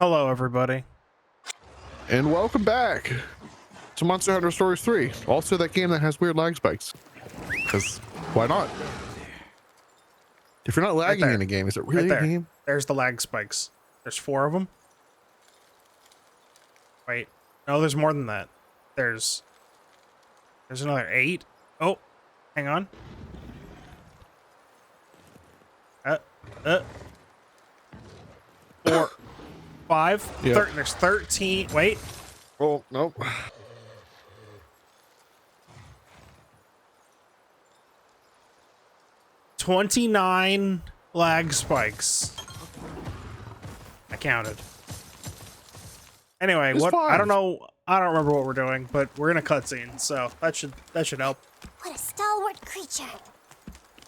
Hello, everybody. And welcome back to Monster Hunter Stories 3. Also that game that has weird lag spikes. Because why not? If you're not lagging in a game, is it really a game? There's the lag spikes. There's 4 of them. Wait. No, there's more than that. There's another 8. Oh, hang on. 4, 5. Yep. There's 13. Wait. Oh, nope. 29 lag spikes. I counted. Anyway, It's what? fine. I don't know. I don't remember what we're doing, but we're in a cutscene, so that should help. What a stalwart creature.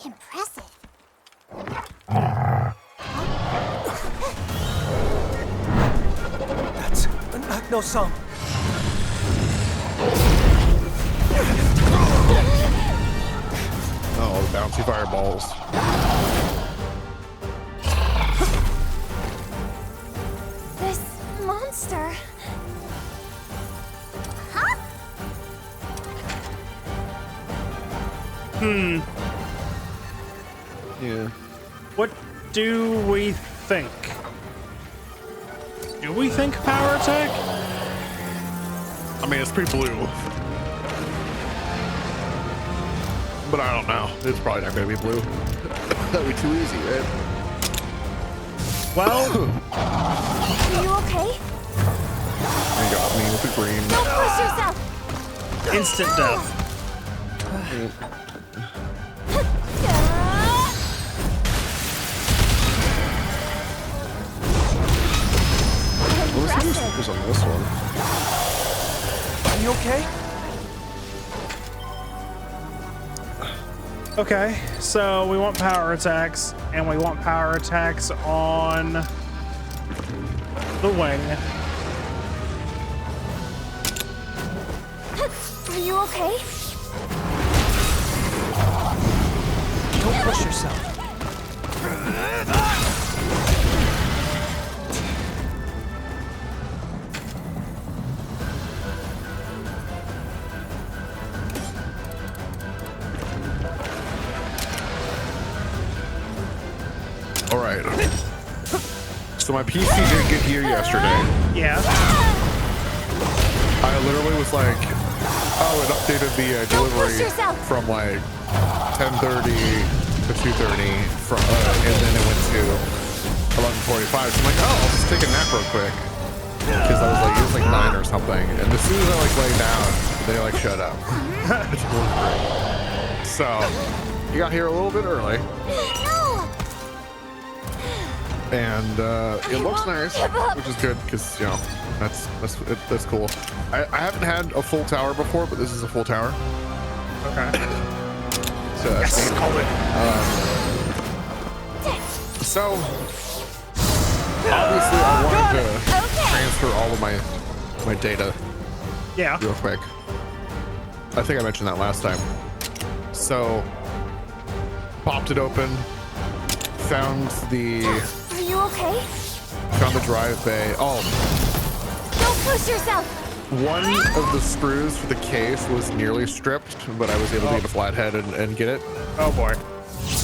Impressive. That's an Agno-san. Oh, the bouncy fireballs. This monster. Huh? Yeah. What do we think? Do we think power attack? I mean, it's pretty blue. But I don't know. It's probably not going to be blue. That'd be too easy, right? Well, Are you okay? You got me with the green. Don't push yourself. instant death. Let me see who's on this one. Are you okay? Okay, so we want power attacks, and we want power attacks on the wing. Are you okay? Don't push yourself. All right. So my PC didn't get here yesterday. Yeah. I literally was like, oh, it updated the delivery yourself. from like 10:30 to 2:30, from, and then it went to 11:45. So I'm like, oh, I'll just take a nap real quick, because I was like, it was like 9 or something. And as soon as I like lay down, they like shut up. So you got here a little bit early, No. and it looks nice, give up. which is good because you know that's cool. I haven't had a full tower before, but this is a full tower. Okay. So that's Yes, neat. call it. So obviously I wanted to Okay. transfer all of my data Yeah. real quick. I think I mentioned that last time. So popped it open, found the Are you okay? drive bay. Oh, Don't push yourself. one of the screws for the case was nearly stripped, but I was able to get a flathead and get it, Oh boy.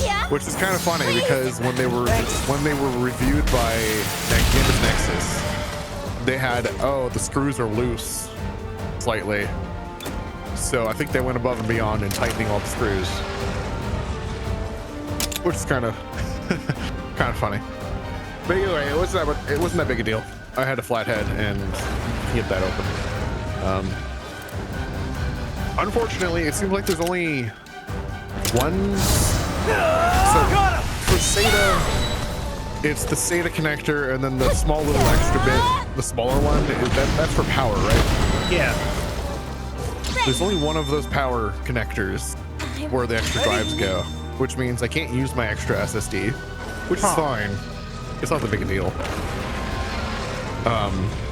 Yeah. which is kind of funny because when they were reviewed by Games Nexus, they had, oh, the screws are loose slightly. So I think they went above and beyond in tightening all the screws, which is kind of funny. But anyway, it wasn't that big a deal. I had a flathead and get that open. Unfortunately, it seems like there's only one. So for SATA, it's the SATA connector, and then the small little extra bit, the smaller one, that's for power, right? Yeah. There's only one of those power connectors where the extra drives go, which means I can't use my extra SSD, which is fine. It's not that big a deal.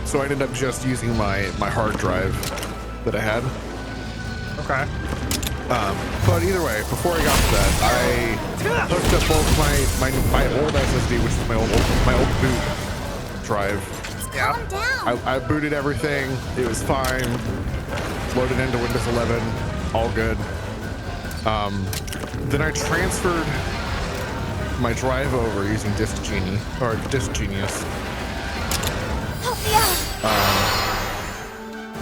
So I ended up just using my hard drive that I had. Okay. But either way, before I got to that, I hooked up both my old SSD, which is my old boot drive, Yeah. Calm down. I booted everything. It was fine. Loaded into Windows 11. All good. Then I transferred my drive over using Disk Genie or Disk Genius. Help me out.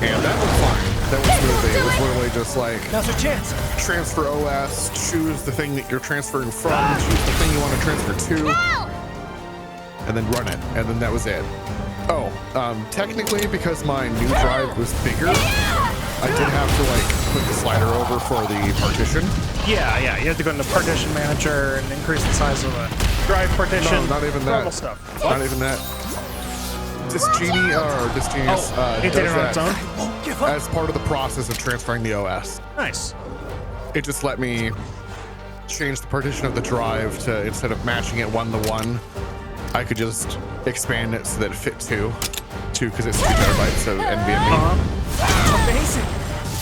And that was fine. That was smoothly. It was literally just like Now's your chance. transfer OS, choose the thing that you're transferring from, choose the thing you want to transfer to, Ow! and then run it. And then that was it. Oh, technically because my new drive was bigger, I did have to like put the slider over for the partition. Yeah, yeah. You have to go into Partition Manager and increase the size of a drive partition. No, not even normal that. stuff. Not even that. Disk Genie or Disk Genius It did it on does its own? that Won't give up. as part of the process of transferring the OS. Nice. It just let me change the partition of the drive to, instead of matching it 1-to-1, I could just expand it so that it fit 2 because it's 2 terabytes of NVMe. Amazing.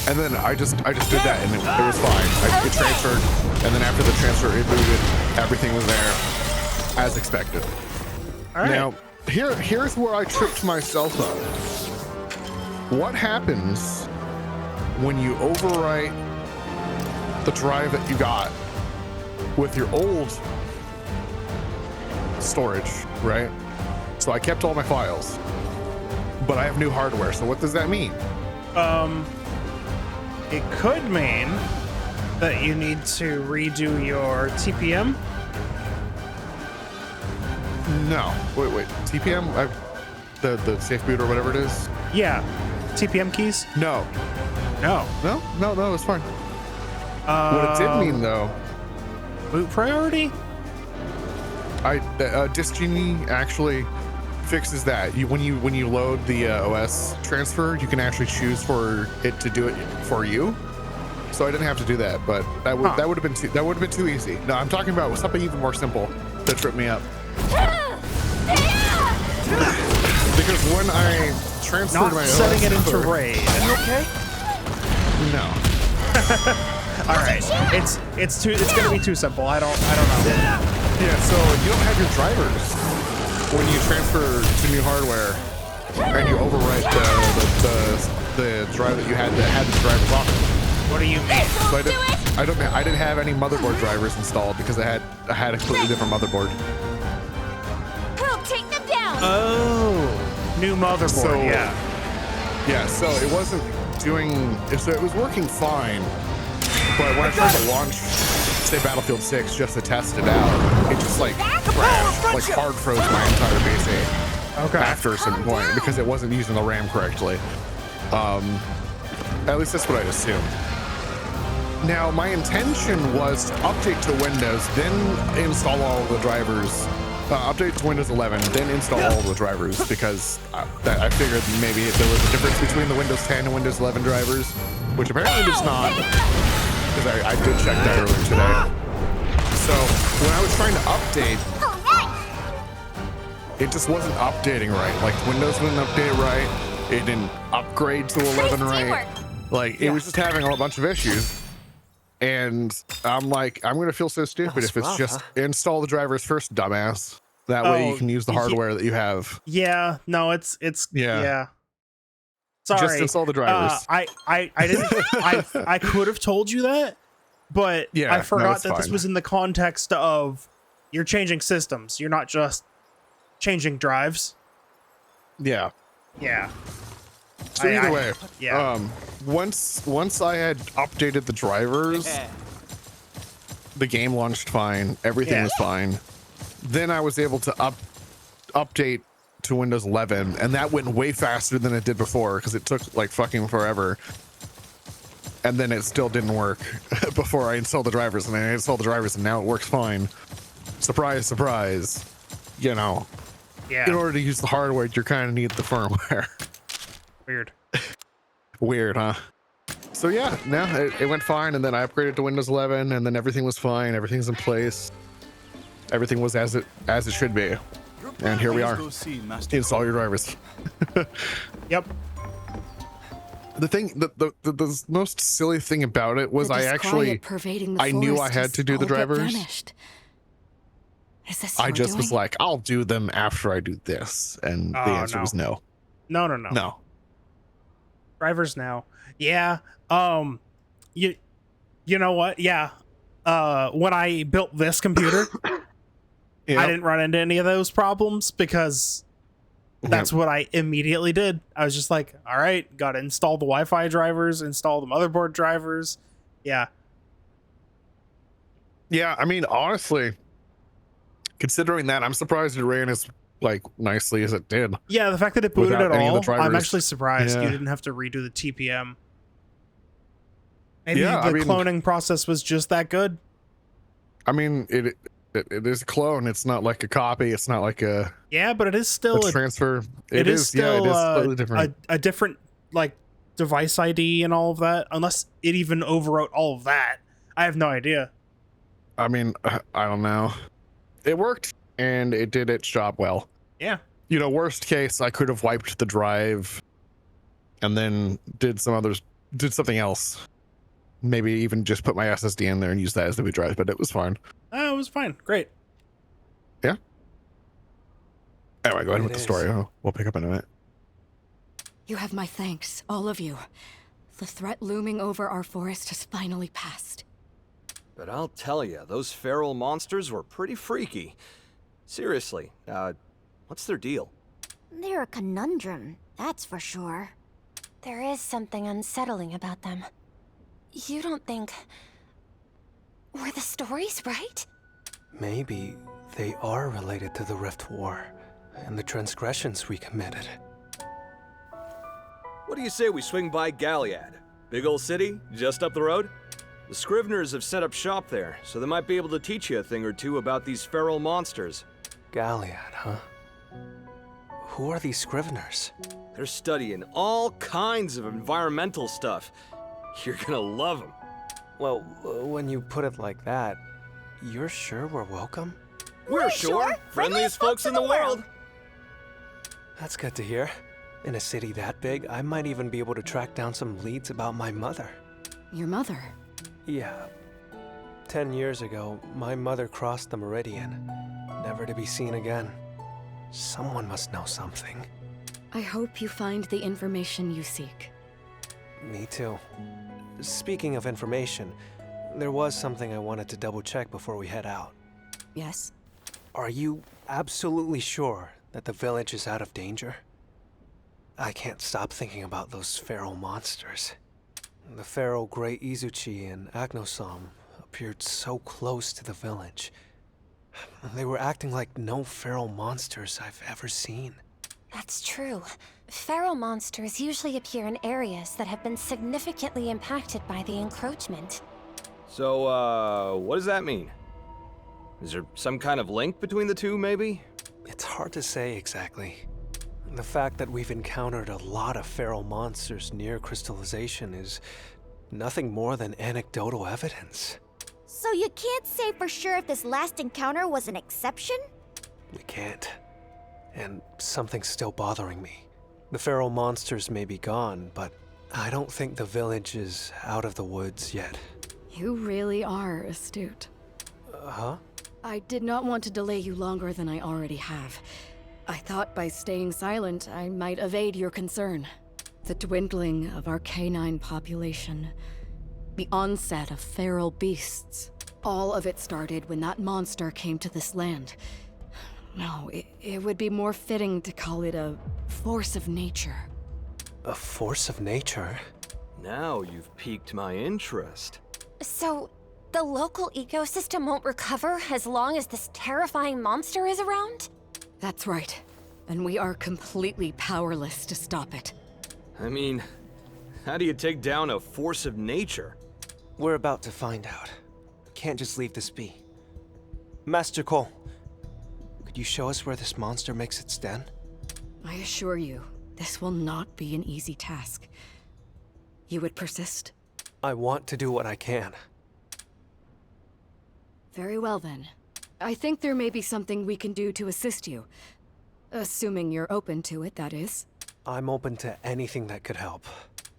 And then I just did that and it was fine. It transferred, and then after the transfer, it booted. Everything was there as expected. All right. Now, here's where I tripped myself up. What happens when you overwrite the drive that you got with your old storage, right? So I kept all my files, but I have new hardware. So what does that mean? It could mean that you need to redo your TPM. No, wait. TPM, the safe boot or whatever it is. Yeah. TPM keys? No, No. it's fine. What it did mean though, Boot priority? Disk Genie actually fixes that. When you load the OS transfer, you can actually choose for it to do it for you. So I didn't have to do that, but that would have been too easy. No, I'm talking about something even more simple that tripped me up. Because when I transferred Not my setting OS it into over- RAID. You okay? No. All right. It's gonna be too simple. I don't know. Yeah, so you don't have your drivers when you transfer to new hardware and you overwrite the drive that you had that had the drivers on it. What do you mean? So I didn't have any motherboard drivers installed because I had a completely different motherboard. We'll take them down. Oh, new motherboard. So- Yeah. Yeah, so it wasn't doing, so it was working fine, but when I tried to launch, say, Battlefield 6 just to test it out, it just like crashed, like hard froze my entire PC Okay. after a certain point because it wasn't using the RAM correctly. At least that's what I assumed. Now, my intention was to update to Windows, then install all of the drivers. Update to Windows 11, then install all of the drivers because I figured maybe if there was a difference between the Windows 10 and Windows 11 drivers, which apparently there's not, because I did check that earlier today. So when I was trying to update, it just wasn't updating right. Like Windows wouldn't update right. It didn't upgrade to 11 right. Like it was just having a bunch of issues. And I'm like, I'm gonna feel so stupid if it's just install the drivers first, dumbass. That way you can use the hardware that you have. Yeah. No, it's yeah. Sorry. Just install the drivers. I didn't. I could have told you that, but Yeah, I no, forgot it's that this fine. was in the context of you're changing systems. You're not just changing drives. Yeah. Yeah. So either way, yeah. once I had updated the drivers, the game launched fine. Everything was fine. Then I was able to update to Windows 11, and that went way faster than it did before because it took like fucking forever. And then it still didn't work before I installed the drivers, and I installed the drivers, and now it works fine. Surprise, surprise. You know, Yeah. in order to use the hardware, you kind of need the firmware. Weird. Weird, huh? So yeah, no, it went fine, and then I upgraded to Windows 11, and then everything was fine. Everything's in place. Everything was as it should be. And here we are. Install your drivers. Yep. The thing, the most silly thing about it was I knew I had to do the drivers. Is this I your just was doing? like, I'll do them after I do this. And the Oh, answer no. was no. No. No. Drivers now. Yeah. You know what? Yeah. When I built this computer, Yep. I didn't run into any of those problems because that's what I immediately did. I was just like, all right, got to install the Wi-Fi drivers, install the motherboard drivers. Yeah. Yeah, I mean, honestly, considering that, I'm surprised it ran as like nicely as it did. Yeah, the fact that it booted Without at any of the all, I'm drivers. actually surprised you Yeah. didn't have to redo the TPM. Maybe Yeah, the I mean- cloning process was just that good. I mean, it is a clone. It's not like a copy. It's not like a Yeah, but it is still transfer. it is still yeah, it is slightly different. a different like device ID and all of that. Unless it even overwrote all of that, I have no idea. I mean, I don't know. It worked and it did its job well. Yeah. You know, worst case, I could have wiped the drive and then did something else. Maybe even just put my SSD in there and use that as the boot drive, but it was fine. Oh, it was fine. Great. Anyway, go ahead It with the is. story. We'll pick up in a minute. You have my thanks, all of you. The threat looming over our forest has finally passed. But I'll tell you, those feral monsters were pretty freaky. Seriously, what's their deal? They're a conundrum, that's for sure. There is something unsettling about them. You don't think... Were the stories right? Maybe they are related to the Rift War and the transgressions we committed. What do you say we swing by Galliad? Big old city, just up the road? The Scriveners have set up shop there, so they might be able to teach you a thing or two about these feral monsters. Galliad, huh? Who are these Scriveners? They're studying all kinds of environmental stuff. You're gonna love them. Well, when you put it like that, you're sure we're welcome? We're sure. Friendliest folks in the world. That's good to hear. In a city that big, I might even be able to track down some leads about my mother. Your mother? Yeah. 10 years ago, my mother crossed the Meridian, never to be seen again. Someone must know something. I hope you find the information you seek. Me too. Speaking of information, there was something I wanted to double check before we head out. Yes? Are you absolutely sure that the village is out of danger? I can't stop thinking about those feral monsters. The feral Grey Izuchi and Agnosom appeared so close to the village. They were acting like no feral monsters I've ever seen. That's true. Feral monsters usually appear in areas that have been significantly impacted by the encroachment. So, what does that mean? Is there some kind of link between the two, maybe? It's hard to say exactly. The fact that we've encountered a lot of feral monsters near crystallization is nothing more than anecdotal evidence. So you can't say for sure if this last encounter was an exception? We can't. And something's still bothering me. The feral monsters may be gone, but I don't think the village is out of the woods yet. You really are astute. Huh? I did not want to delay you longer than I already have. I thought by staying silent, I might evade your concern. The dwindling of our canine population. The onset of feral beasts. All of it started when that monster came to this land. No, it would be more fitting to call it a force of nature. A force of nature? Now you've piqued my interest. So, the local ecosystem won't recover as long as this terrifying monster is around? That's right. And we are completely powerless to stop it. I mean, how do you take down a force of nature? We're about to find out. Can't just leave this be. Master Cole, could you show us where this monster makes its den? I assure you, this will not be an easy task. You would persist? I want to do what I can. Very well then. I think there may be something we can do to assist you. Assuming you're open to it, that is. I'm open to anything that could help.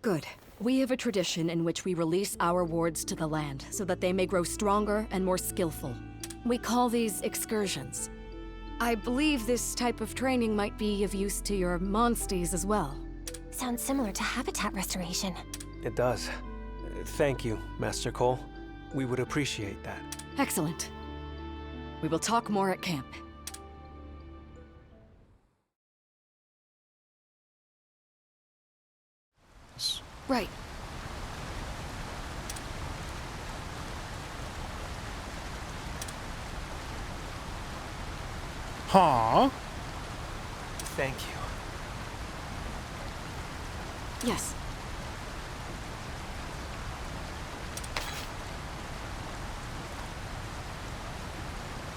Good. We have a tradition in which we release our wards to the land so that they may grow stronger and more skillful. We call these excursions. I believe this type of training might be of use to your monsties as well. Sounds similar to habitat restoration. It does. Thank you, Master Cole. We would appreciate that. Excellent. We will talk more at camp. Right. Huh? Thank you. Yes.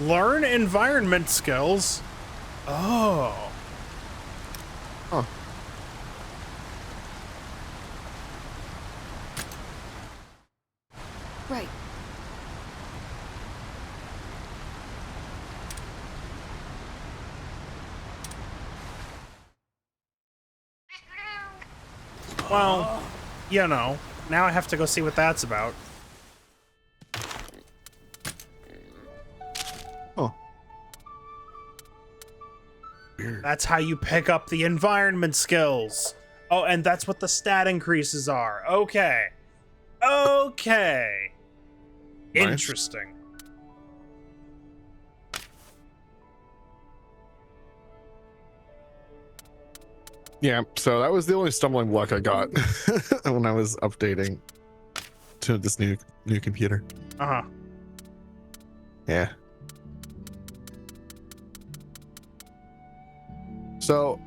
Learn environment skills. Oh. Huh. Right. Well, you know, now I have to go see what that's about. Oh. Weird. That's how you pick up the environment skills. Oh, and that's what the stat increases are. Okay. Okay. Nice. Interesting. Yeah, so that was the only stumbling block I got when I was updating to this new computer. Uh-huh. Yeah. So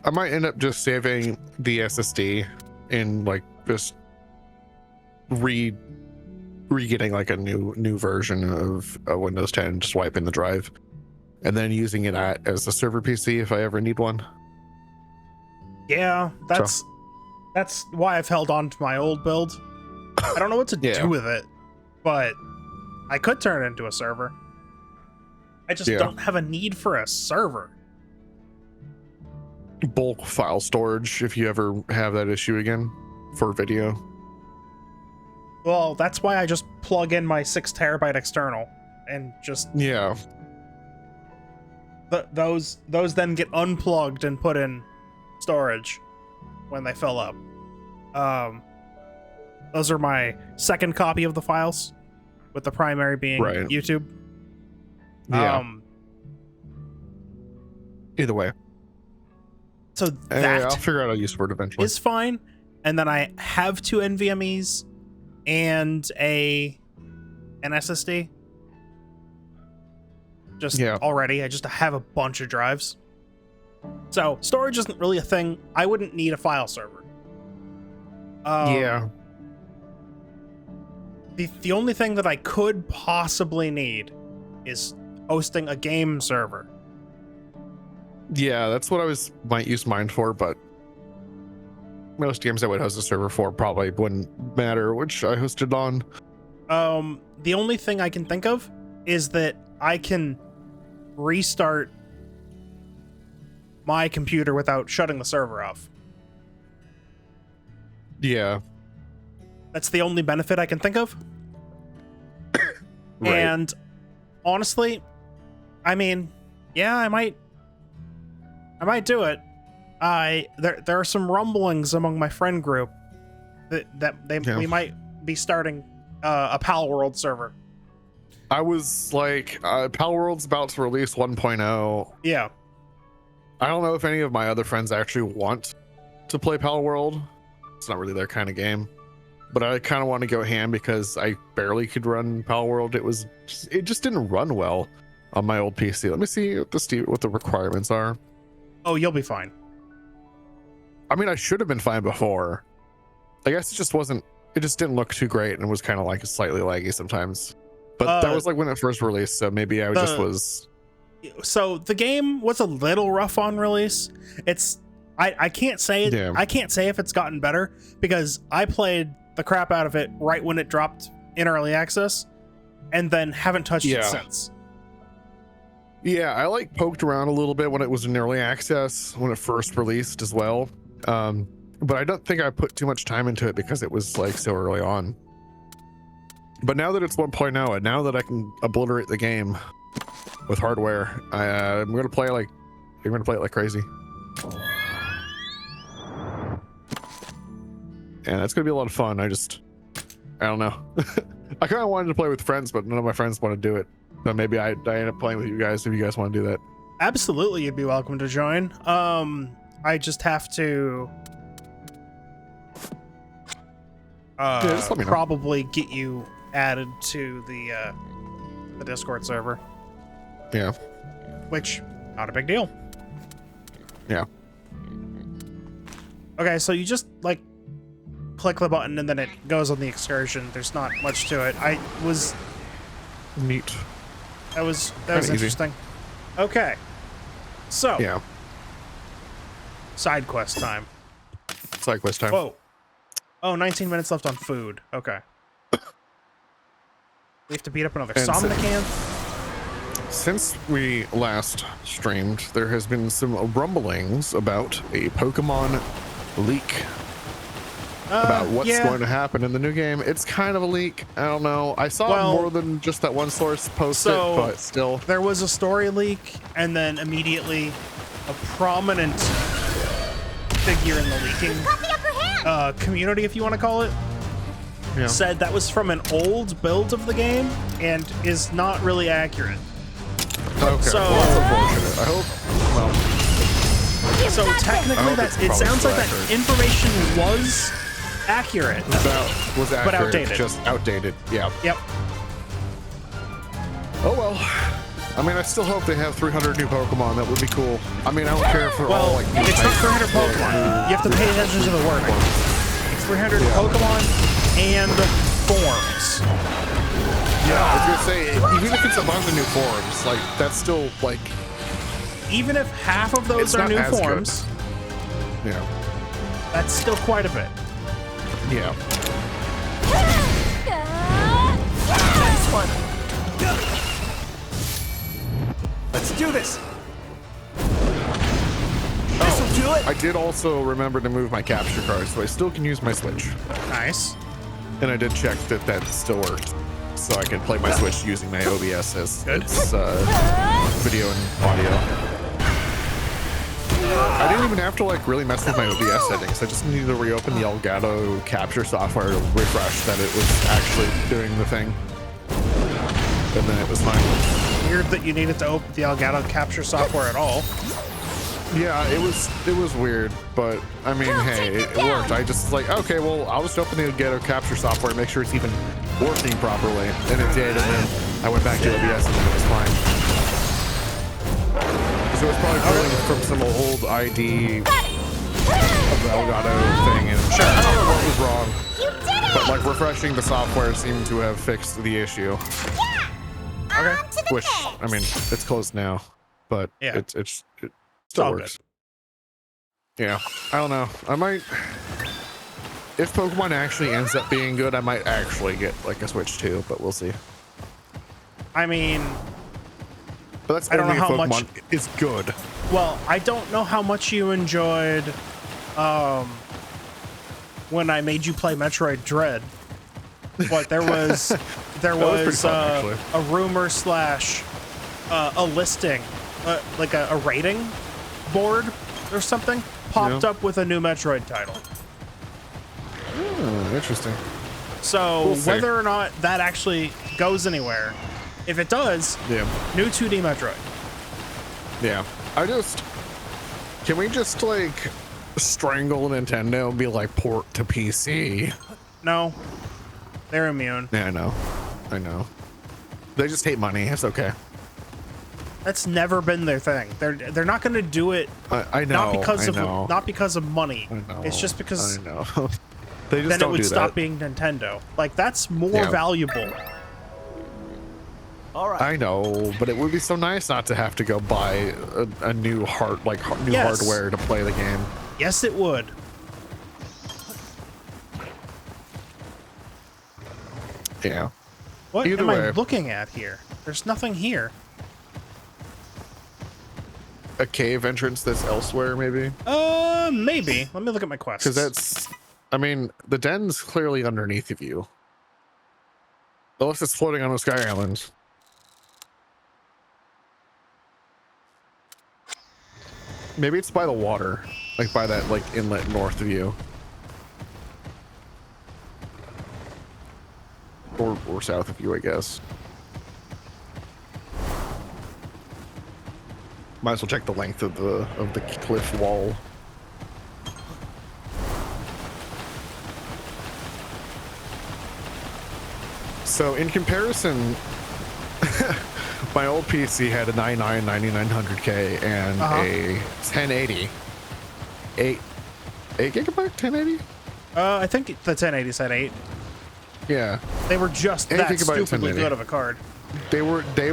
I might end up just saving the SSD and like just re-getting like a new version of Windows 10, just wiping the drive, and then using it as a server PC if I ever need one. Yeah, that's why I've held on to my old build. I don't know what to Yeah. do with it, but I could turn it into a server. I just Yeah. don't have a need for a server. Bulk file storage if you ever have that issue again for video. Well, that's why I just plug in my 6 terabyte external and just Yeah. those then get unplugged and put in storage when they fill up. Those are my second copy of the files, with the primary being Right. YouTube. Yeah. Either way. So I'll that figure out a use for it eventually. is fine. And then I have 2 NVMEs and an SSD. Just Yeah. already, I just have a bunch of drives. So storage isn't really a thing. I wouldn't need a file server. Yeah. The only thing that I could possibly need is hosting a game server. Yeah, that's what might use mine for, but most games I would host a server for probably wouldn't matter which I hosted on. The only thing I can think of is that I can restart my computer without shutting the server off. Yeah. That's the only benefit I can think of. Right. And honestly, I mean, yeah, I might do it. There are some rumblings among my friend group that we might be starting a Pal World server. I was like, Pal World's about to release 1.0. Yeah. I don't know if any of my other friends actually want to play Pal World. It's not really their kind of game. But I kind of want to go ham because I barely could run Pal World. It just didn't run well on my old PC. Let me see what the requirements are. Oh, you'll be fine. I mean, I should have been fine before. I guess it just didn't look too great and was kind of like slightly laggy sometimes. But that was like when it first released, so maybe I just was. So the game was a little rough on release. I can't say it. Yeah. I can't say if it's gotten better because I played the crap out of it right when it dropped in early access, and then haven't touched it since. Yeah, I like poked around a little bit when it was in early access when it first released as well. But I don't think I put too much time into it because it was like so early on. But now that it's 1.0, and now that I can obliterate the game with hardware, I'm gonna play like it like crazy. And that's gonna be a lot of fun. I don't know. I kind of wanted to play with friends, but none of my friends want to do it. So maybe I end up playing with you guys if you guys want to do that. Absolutely, you'd be welcome to join. I just have to just let me know. probably get you added to the Discord server, Yeah. which not a big deal. Yeah. Okay, so you just like click the button and then it goes on the excursion. There's not much to it. Neat. That was Kinda easy. interesting. Okay. So, Yeah. side quest time. Side quest time. Whoa. Oh, 19 minutes left on food. Okay. We have to beat up another And Somnican. Since we last streamed, there has been some rumblings about a Pokemon leak. About what's yeah. going to happen in the new game. It's kind of a leak. I don't know. I saw Well, more than just that one source post so- it, but still. There was a story leak, and then immediately a prominent figure in the leaking community, if you want to call it, Yeah. said that was from an old build of the game and is not really accurate. Okay. so- Well, that's unfortunate. I hope. Well, So technically, hope that it's it probably sounds still like accurate. that information was accurate. that was accurate. outdated. Just outdated. Yeah. Yep. Oh well. I mean, I still hope they have 300 new Pokemon. That would be cool. I mean, I don't care if they're all Well, like. new it's not types. 300 Pokemon. You have to pay attention to the wording. It's 300 Pokemon and forms. Yeah, I was gonna say, even if it's a bunch of new forms, like that's still like, Even if half of those It's are not new as good. forms, yeah, that's still quite a bit. yeah. Let's do this. Oh, Do it. I did also remember to move my capture card, so I still can use my Switch. Nice. And I did check that that still worked, so I could play my Switch using my OBS as its video and audio. I didn't even have to like really mess with my OBS settings. I just needed to reopen the Elgato capture software to refresh that it was actually doing the thing, and then it was fine. Weird that you needed to open the Elgato capture software at all. Yeah, it was weird, but I mean, hey, it worked. I just like, okay, well, I'll just open the Elgato capture software and make sure it's even working properly, and it did. And then I went back to OBS and then it was fine. So it's probably pulling from some old ID of the Elgato thing, and sure, I don't know what was wrong, but like refreshing the software seemed to have fixed the issue. Okay. Which, I mean, it's closed now, but Yeah. it still all works. Yeah, I don't know. I might, if Pokemon actually ends up being good, I might actually get like a Switch 2, but we'll see. I mean, But that's I don't only know if how Pokemon much- is good. well, I don't know how much you enjoyed when I made you play Metroid Dread, but there was was pretty fun, actually. a rumor slash a listing, like a rating board or something popped Yeah. up with a new Metroid title. Oh, interesting. So We'll see. whether or not that actually goes anywhere, if it does, Yeah, new 2D Metroid. yeah. Can we just like strangle Nintendo and be like port to PC? No, they're immune. Yeah, I know. They just hate money. It's okay. That's never been their thing. They're not going to do it. I know. Not because of money. I know. It's just because I know. They just then it don't would do stop that. being Nintendo. Like that's more Yeah. valuable. All right. I know, but it would be so nice not to have to go buy a new new Yes. hardware to play the game. Yes, it would. Yeah. What Either am I way. looking at here? There's nothing here. A cave entrance that's elsewhere, maybe? Maybe. Let me look at my quests. Because that's, I mean, the den's clearly underneath of you. Unless it's floating on the Sky Islands. Maybe it's by the water, like by that like inlet north of you. Or south of you, I guess. Might as well check the length of the cliff wall. So in comparison, my old PC had a 99-9900K and a 1080. 8 gigabyte 1080? I think the 1080 said 8. Yeah. They were just 8 that gigabyte stupidly 1080. good of a card. They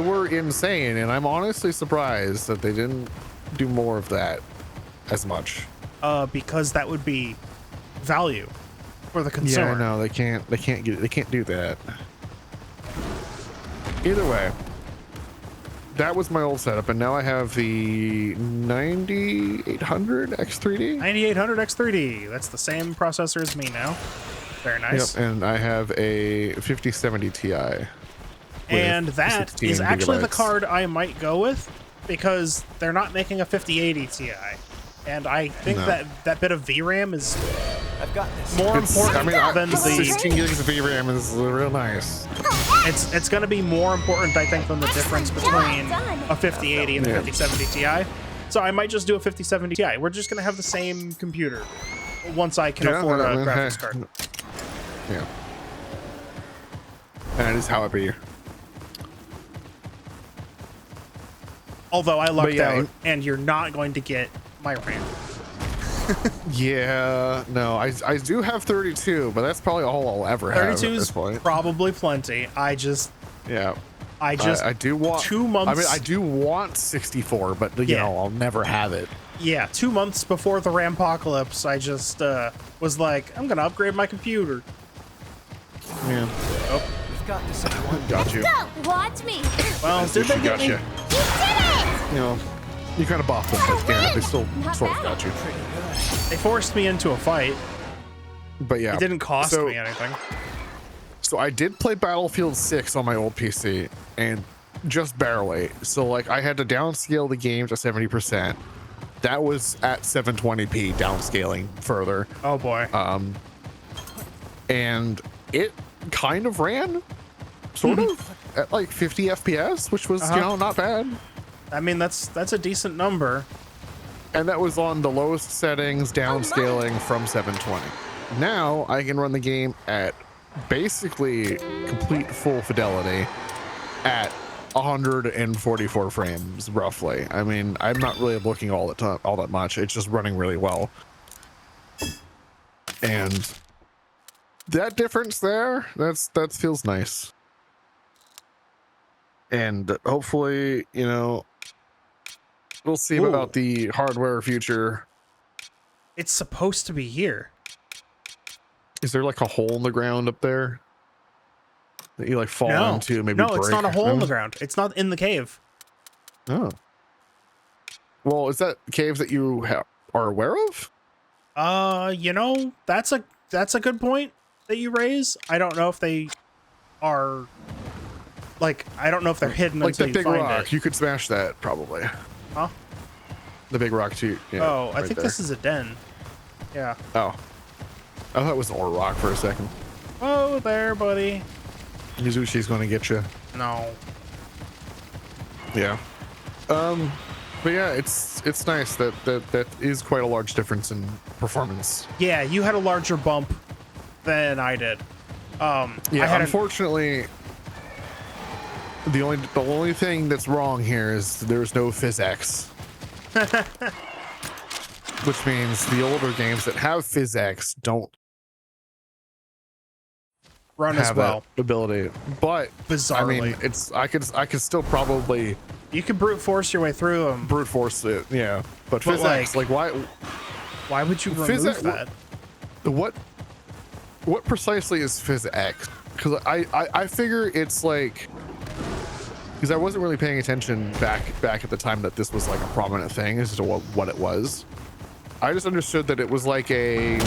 were insane, and I'm honestly surprised that they didn't do more of that as much. Because that would be value for the consumer. Yeah, no, they can't do that. Either way, that was my old setup, and now I have the 9800 X3D. 9800 X3D. That's the same processor as me now. Very nice. Yep, and I have a 5070 Ti. And that 16 is actually the gigabytes. card I might go with, because they're not making a 5080 Ti. And I think No. that bit of VRAM is I've got this. more It's, important I mean, than the 16 gigs of VRAM is real nice. it's going to be more important, I think, than the difference between a 5080 and a Yeah. 5070 Ti. So I might just do a 5070 Ti. We're just going to have the same computer once I can Yeah, afford I a mean, graphics hey. card. Yeah. That is how it be. Although I lucked yeah, out, and you're not going to get my RAM. Yeah, no, I do have 32, but that's probably all I'll ever have 32 at this is point. probably plenty. I Yeah. just I do want 2 months. I mean, I do want 64, but you Yeah. know, I'll never have it. Yeah, 2 months before the Rampocalypse, I just was like, I'm gonna upgrade my computer. Yeah. We've got this in one. Got you. Go! Watch me! Well, did they get Got me? you. You did it! You know, you kind of bopped them, but yeah, they still Not sort of bad. got you. They forced me into a fight. But yeah, It didn't cost so, me anything. So I did play Battlefield 6 on my old PC, and just barely. So like, I had to downscale the game to 70%. That was at 720p, downscaling further. Oh boy. And it kind of ran sort of at like 50 FPS, which was, you know, not bad. I mean, that's a decent number. And that was on the lowest settings, downscaling from 720. Now I can run the game at basically complete full fidelity at 144 frames roughly. I mean, I'm not really looking all that much. It's just running really well. And that difference there, that feels nice. And hopefully, you know, we'll see Ooh. about the hardware future. It's supposed to be here. Is there like a hole in the ground up there that you like fall No, into? Maybe no, break? it's not a hole in No? the ground. It's not in the cave. Oh. Well, is that cave that you are aware of? You know, that's a good point that you raise. I don't know if they are, like, I don't know if they're hidden Like until the you big find rock. it. You could smash that probably. Huh? The big rock too. Yeah, Oh, I right think there. this is a den. Yeah. Oh. I thought it was an ore rock for a second. Oh, there, buddy. Yuzushi's gonna get you. No. Yeah. But yeah, it's nice that is quite a large difference in performance. Yeah, you had a larger bump than I did. Yeah, I had unfortunately, the only thing that's wrong here is there's no PhysX. Which means the older games that have PhysX don't run have as well. that ability. But Bizarrely. I mean, it's I could still probably You can brute force your way through them. brute force it. Yeah, but But, PhysX, like why? Why would you remove PhysX that? What precisely is PhysX? Because I figure it's like, because I wasn't really paying attention back at the time that this was like a prominent thing as to what it was. I just understood that it was like a